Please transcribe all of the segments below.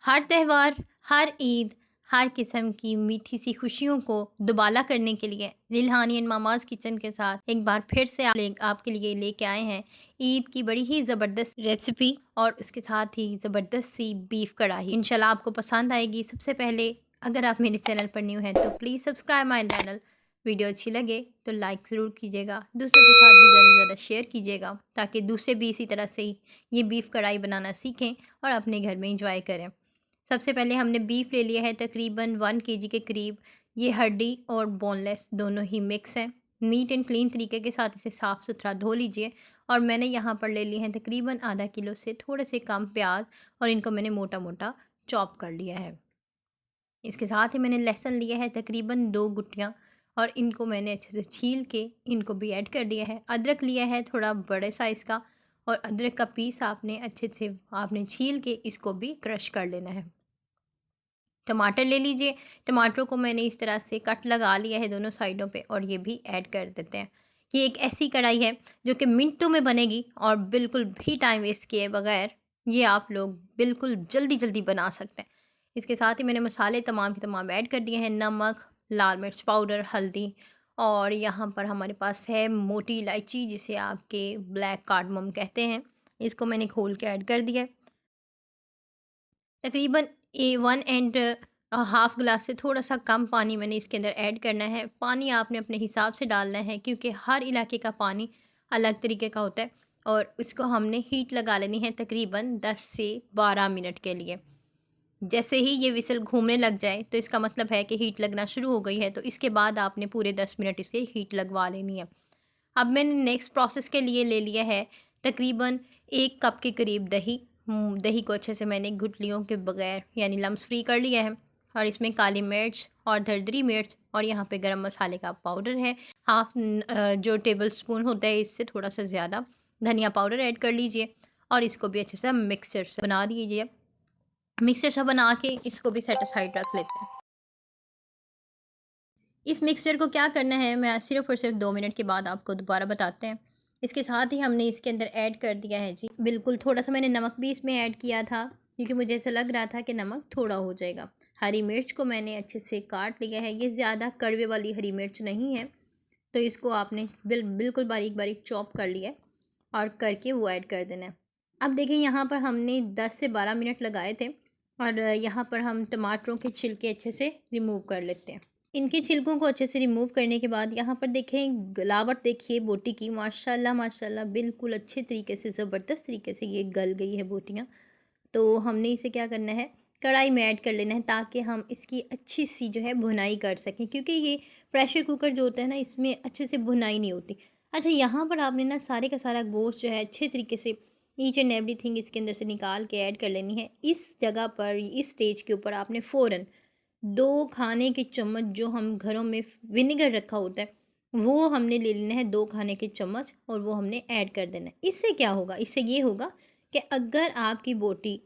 हर त्योहार, हर ईद, हर किस्म की मीठी सी खुशियों को दुबाला करने के लिए रिल्हानी एंड मामाज़ किचन के साथ एक बार फिर से आपके लिए लेके आए हैं ईद की बड़ी ही ज़बरदस्त रेसिपी और उसके साथ ही ज़बरदस्त सी बीफ कढ़ाई। इंशाल्लाह आपको पसंद आएगी। सबसे पहले अगर आप मेरे चैनल पर न्यू हैं तो please subscribe my channel. Video अच्छी लगे तो लाइक ज़रूर कीजिएगा। दूसरों के साथ भी ज़्यादा से ज़्यादा शेयर कीजिएगा ताकि दूसरे भी इसी तरह से ही ये बीफ कढ़ाई बनाना सीखें और अपने घर में इंजॉय करें। सबसे पहले हमने बीफ ले लिया है तकरीबन 1 केजी के करीब। ये हड्डी और बोनलेस दोनों ही मिक्स हैं। नीट एंड क्लीन तरीके के साथ इसे साफ़ सुथरा धो लीजिए। और मैंने यहाँ पर ले लिए हैं तकरीबन आधा किलो से थोड़े से कम प्याज और इनको मैंने मोटा मोटा चॉप कर लिया है। इसके साथ ही मैंने लहसुन लिया है तकरीबन 2 गुठियाँ और इनको मैंने अच्छे से छील के इनको भी ऐड कर दिया है। अदरक लिया है थोड़ा बड़े साइज़ का और अदरक का पीस आपने अच्छे से आपने छील के इसको भी क्रश कर लेना है। टमाटर ले लीजिए। टमाटरों को मैंने इस तरह से कट लगा लिया है दोनों साइडों पे और ये भी ऐड कर देते हैं। ये एक ऐसी कढ़ाई है जो कि मिनटों में बनेगी और बिल्कुल भी टाइम वेस्ट किए बगैर ये आप लोग बिल्कुल जल्दी-जल्दी बना सकते हैं। इसके साथ ही मैंने मसाले तमाम के तमाम ऐड कर दिए हैं। नमक, लाल मिर्च पाउडर, हल्दी और यहाँ पर हमारे पास है मोटी इलायची जिसे आपके ब्लैक कार्डमम कहते हैं। इसको मैंने घोल के ऐड कर दिया है। तकरीबन 1 एंड हाफ़ ग्लास से थोड़ा-सा कम पानी मैंने इसके अंदर ऐड करना है। पानी आपने अपने हिसाब से डालना है क्योंकि हर इलाके का पानी अलग तरीके का होता है और इसको हमने हीट लगा लेनी है तकरीबन 10 से 12 मिनट के लिए। जैसे ही ये विसल घूमने लग जाए तो इसका मतलब है कि हीट लगना शुरू हो गई है, तो इसके बाद आपने पूरे 10 मिनट इसे हीट लगवा लेनी है। अब मैंने नेक्स्ट प्रोसेस के लिए ले लिया है तकरीबन 1 कप के करीब दही। दही को अच्छे से मैंने गुठलियों के बगैर यानी लम्स फ्री कर लिया है और इसमें काली मिर्च और दरदरी मिर्च और यहाँ पे गरम मसाले का पाउडर है। जो टेबल स्पून होता है इससे थोड़ा सा ज़्यादा धनिया पाउडर ऐड कर लीजिए और इसको भी अच्छे से मिक्सचर से बना दीजिए। मिक्सचर सा बना के इसको भी सेट असाइड रख लेते हैं। इस मिक्सचर को क्या करना है मैं सिर्फ़ और सिर्फ 2 मिनट के बाद आपको दोबारा बताते हैं। इसके साथ ही हमने इसके अंदर ऐड कर दिया है जी बिल्कुल थोड़ा-सा मैंने नमक भी इसमें ऐड किया था क्योंकि मुझे ऐसा लग रहा था कि नमक थोड़ा हो जाएगा। हरी मिर्च को मैंने अच्छे से काट लिया है। ये ज़्यादा कड़वे वाली हरी मिर्च नहीं है, तो इसको आपने बिल्कुल बारीक-बारीक चॉप कर लिया है और करके वो ऐड कर देना है। अब देखिए यहाँ पर हमने 10 से 12 मिनट लगाए थे और यहाँ पर हम टमाटरों के छिलके अच्छे से रिमूव कर लेते हैं। इनके छिलकों को अच्छे से रिमूव करने के बाद यहाँ पर देखें गलावट देखिए बोटी की माशाल्लाह माशाल्लाह बिल्कुल अच्छे तरीके से ज़बरदस्त तरीके से ये गल गई है बोटियाँ। तो हमने इसे क्या करना है कढ़ाई में ऐड कर लेना है ताकि हम इसकी अच्छी सी जो है भुनाई कर सकें क्योंकि ये प्रेशर कुकर जो होता है ना इसमें अच्छे से भुनाई नहीं होती। अच्छा यहाँ पर आपने ना सारे का सारा गोश्त जो है अच्छे तरीके से ईच एंड एवरीथिंग इसके अंदर से निकाल के ऐड कर लेनी है। इस जगह पर इस स्टेज के ऊपर आपने फ़ौरन 2 खाने के चम्मच जो हम घरों में विनेगर रखा होता है, वो हमने ले लेना है 2 खाने के चम्मच और वो हमने ऐड कर देना है। इससे क्या होगा? इससे ये होगा कि अगर आपकी बोटी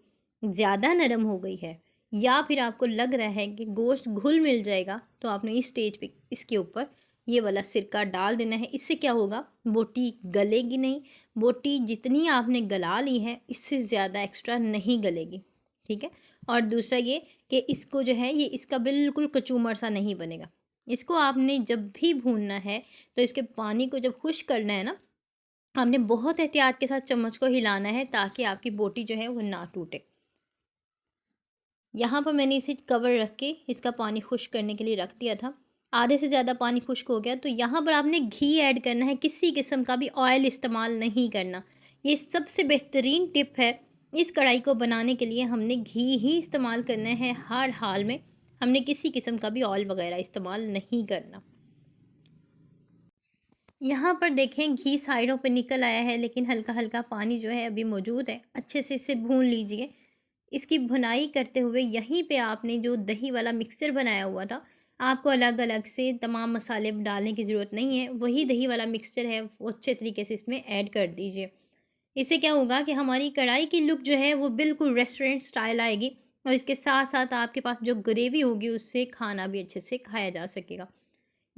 ज़्यादा नरम हो गई है या फिर आपको लग रहा है कि गोश्त घुल-मिल जाएगा, तो आपने इस स्टेज पे इसके ऊपर ये वाला सिरका डाल देना है। इससे क्या होगा? बोटी गलेगी नहीं, बोटी जितनी आपने गला ली है, इससे ज़्यादा एक्स्ट्रा नहीं गलेगी, ठीक है? और दूसरा ये कि इसको जो है ये इसका बिल्कुल कचूमर सा नहीं बनेगा। इसको आपने जब भी भूनना है तो इसके पानी को जब खुश्क करना है ना, आपने बहुत एहतियात के साथ चम्मच को हिलाना है ताकि आपकी बोटी जो है वो ना टूटे। यहाँ पर मैंने इसे कवर रख के इसका पानी खुश्क करने के लिए रख दिया था। आधे से ज़्यादा पानी खुश्क हो गया तो यहाँ पर आपने घी ऐड करना है, किसी किस्म का भी ऑयल इस्तेमाल नहीं करना। ये सबसे बेहतरीन टिप है, इस कढ़ाई को बनाने के लिए हमने घी ही इस्तेमाल करना है हर हाल में। हमने किसी किस्म का भी ऑयल वगैरह इस्तेमाल नहीं करना। यहाँ पर देखें घी साइडों पे निकल आया है लेकिन हल्का-हल्का पानी जो है अभी मौजूद है। अच्छे से इसे भून लीजिए। इसकी भुनाई करते हुए यहीं पे आपने जो दही वाला मिक्सचर बनाया हुआ था, आपको अलग-अलग से तमाम मसाले डालने की ज़रूरत नहीं है। वही दही वाला मिक्सचर है वो अच्छे तरीके से इसमें ऐड कर दीजिए। इससे क्या होगा कि हमारी कढ़ाई की लुक जो है वो बिल्कुल रेस्टोरेंट स्टाइल आएगी और इसके साथ-साथ आपके पास जो ग्रेवी होगी उससे खाना भी अच्छे से खाया जा सकेगा।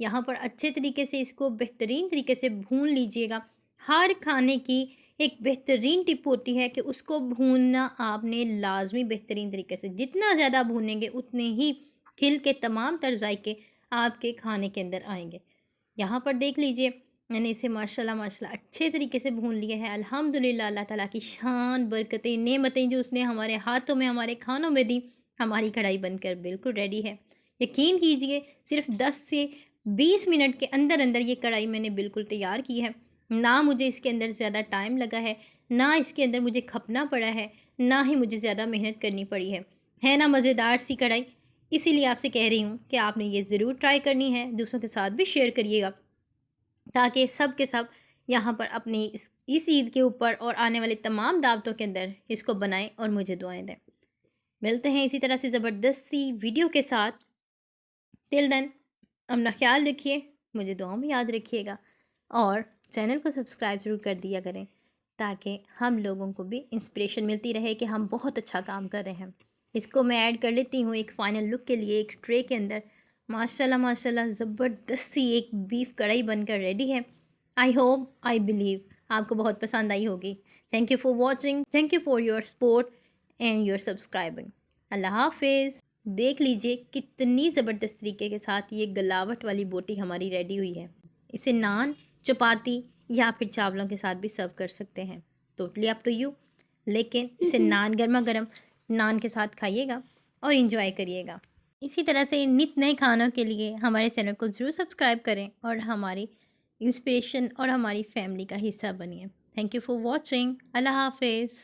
यहाँ पर अच्छे तरीके से इसको बेहतरीन तरीके से भून लीजिएगा। हर खाने की एक बेहतरीन टिप होती है कि उसको भूनना आपने लाज़मी बेहतरीन तरीके से, जितना ज़्यादा भूनेंगे उतने ही खिल के तमाम तर ज़ायके आपके खाने के अंदर आएँगे। यहाँ पर देख लीजिए, मैंने इसे माशाल्लाह माशाल्लाह अच्छे तरीके से भून लिया है। अल्हम्दुलिल्लाह, अल्लाह ताला की शान, बरकतें, नेमतें जो उसने हमारे हाथों में, हमारे खानों में दी, हमारी कढ़ाई बनकर बिल्कुल रेडी है। यकीन कीजिए, सिर्फ़ 10 से 20 मिनट के अंदर-अंदर ये कढ़ाई मैंने बिल्कुल तैयार की है। ना मुझे इसके अंदर ज़्यादा टाइम लगा है, ना इसके अंदर मुझे खपना पड़ा है, ना ही मुझे ज़्यादा मेहनत करनी पड़ी है। है ना मज़ेदार सी कढ़ाई? इसीलिए आपसे कह रही हूँ कि आपने ये ज़रूर ट्राई करनी है, दूसरों के साथ भी शेयर करिएगा, ताकि सब के सब यहाँ पर अपनी इस ईद के ऊपर और आने वाली तमाम दावतों के अंदर इसको बनाएँ और मुझे दुआएँ दें। मिलते हैं इसी तरह से ज़बरदस्त सी वीडियो के साथ। टिल देन अपना ख़्याल रखिए, मुझे दुआओं में याद रखिएगा और चैनल को सब्सक्राइब ज़रूर कर दिया करें, ताकि हम लोगों को भी इंस्पिरेशन मिलती रहे कि हम बहुत अच्छा काम कर रहे हैं। इसको मैं ऐड कर लेती हूँ एक फ़ाइनल लुक के लिए एक ट्रे के अंदर। माशाल्लाह माशाल्लाह ज़बरदस्त सी एक बीफ कढ़ाई बनकर रेडी है। आई होप, आई बिलीव आपको बहुत पसंद आई होगी। Thank you for watching, thank you for your support and your subscribing. अल्लाह हाफ़िज़। देख लीजिए कितनी ज़बरदस्त तरीके के साथ ये गलावट वाली बोटी हमारी रेडी हुई है। इसे नान, चपाती या फिर चावलों के साथ भी सर्व कर सकते हैं। Totally up to you. लेकिन इसे नान गरमा-गरम नान के साथ खाइएगा और एंजॉय करिएगा। इसी तरह से नित नए खानों के लिए हमारे चैनल को ज़रूर सब्सक्राइब करें और हमारी इंस्पिरेशन और हमारी फैमिली का हिस्सा बनिए। Thank you for watching. अल्लाह हाफ़िज़।